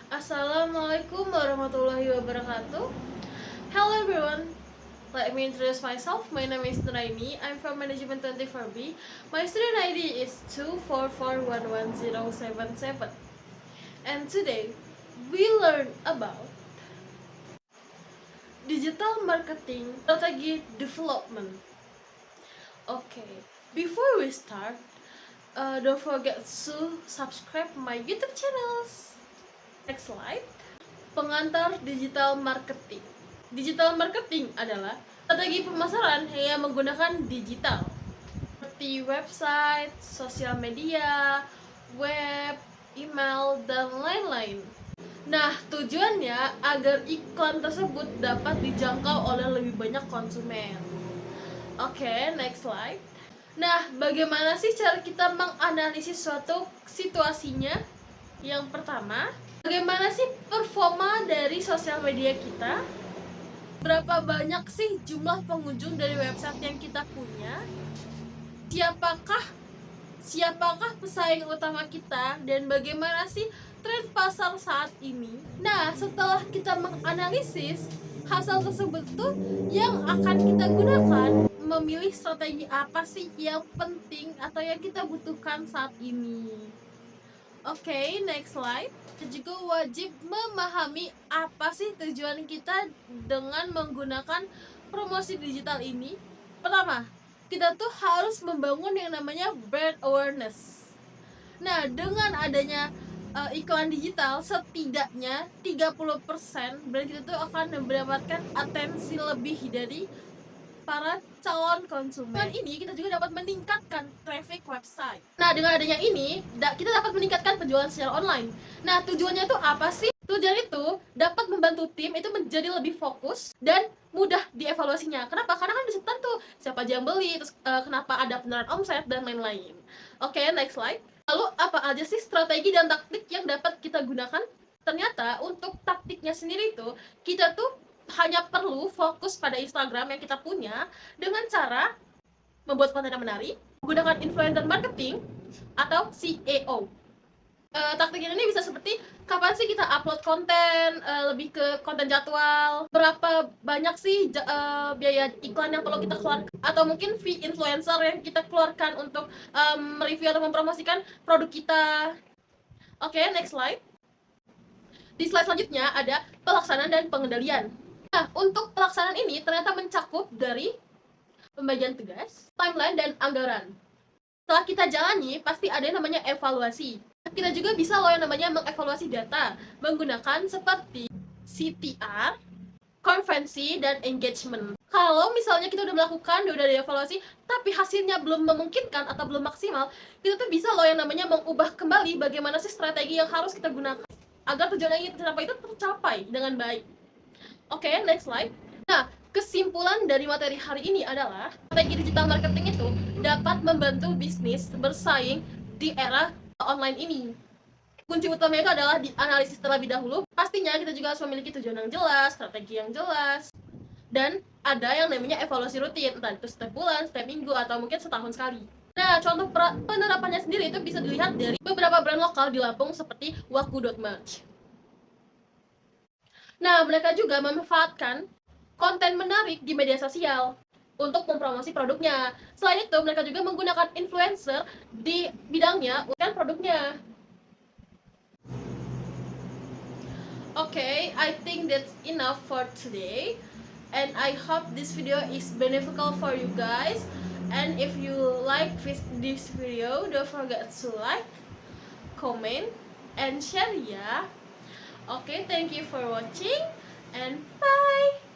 Assalamualaikum warahmatullahi wabarakatuh. Hello everyone. Let me introduce myself. My name is Nuraini. I'm from Management 24B. My student ID is 244111077. And today we learn about digital marketing strategy development. Okay, before we start, don't forget to subscribe my YouTube channels. Next slide. Pengantar digital marketing. Digital marketing adalah strategi pemasaran yang menggunakan digital seperti website, sosial media, web, email, dan lain-lain. Nah, tujuannya agar iklan tersebut dapat dijangkau oleh lebih banyak konsumen. Oke, next slide. Nah, bagaimana sih cara kita menganalisis suatu situasinya? Yang pertama, bagaimana sih performa dari sosial media kita? Berapa banyak sih jumlah pengunjung dari website yang kita punya? Siapakah pesaing utama kita, dan bagaimana sih tren pasar saat ini? Nah, setelah kita menganalisis hasil tersebut tuh yang akan kita gunakan memilih strategi apa sih yang penting atau yang kita butuhkan saat ini. Oke, next slide. Kita juga wajib memahami apa sih tujuan kita dengan menggunakan promosi digital ini. Pertama, kita tuh harus membangun yang namanya brand awareness. Nah, dengan adanya iklan digital, setidaknya 30% brand kita tuh akan mendapatkan atensi lebih dari para calon konsumen. Dengan ini kita juga dapat meningkatkan traffic website. Nah, dengan adanya ini kita dapat meningkatkan penjualan secara online. Nah, tujuannya itu apa sih? Tujuan itu dapat membantu tim itu menjadi lebih fokus dan mudah dievaluasinya. Kenapa? Karena kan bisa tentu siapa aja yang beli, terus kenapa ada penurunan omset dan lain-lain. Oke, next slide. Lalu apa aja sih strategi dan taktik yang dapat kita gunakan? Ternyata untuk taktiknya sendiri itu kita tuh hanya perlu fokus pada Instagram yang kita punya dengan cara membuat konten yang menarik, menggunakan influencer marketing atau SEO. Taktik ini bisa seperti kapan sih kita upload konten, lebih ke konten jadwal, berapa banyak sih biaya iklan yang perlu kita keluarkan, atau mungkin fee influencer yang kita keluarkan untuk mereview atau mempromosikan produk kita. Oke, next slide. Di slide selanjutnya ada pelaksanaan dan pengendalian. Nah, untuk pelaksanaan ini ternyata mencakup dari pembagian tugas, timeline, dan anggaran. Setelah kita jalani, pasti ada yang namanya evaluasi. Kita juga bisa loh yang namanya mengevaluasi data menggunakan seperti CTR, konvensi, dan engagement. Kalau misalnya kita udah melakukan, udah dievaluasi, tapi hasilnya belum memungkinkan atau belum maksimal, kita tuh bisa loh yang namanya mengubah kembali bagaimana sih strategi yang harus kita gunakan agar tujuan yang ingin tercapai itu tercapai dengan baik. Oke, next slide. Nah, kesimpulan dari materi hari ini adalah strategi digital marketing itu dapat membantu bisnis bersaing di era online ini. Kunci utamanya itu adalah dianalisis terlebih dahulu. Pastinya kita juga harus memiliki tujuan yang jelas, strategi yang jelas, dan ada yang namanya evaluasi rutin, entah itu setiap bulan, setiap minggu, atau mungkin setahun sekali. Nah, contoh penerapannya sendiri itu bisa dilihat dari beberapa brand lokal di Lampung seperti Waku.Merch. Nah, mereka juga memanfaatkan konten menarik di media sosial untuk mempromosi produknya. Selain itu, mereka juga menggunakan influencer di bidangnya untuk produknya. Okay, I think that's enough for today. And I hope this video is beneficial for you guys. And if you like this video, don't forget to like, comment, and share ya. Okay, thank you for watching, and bye!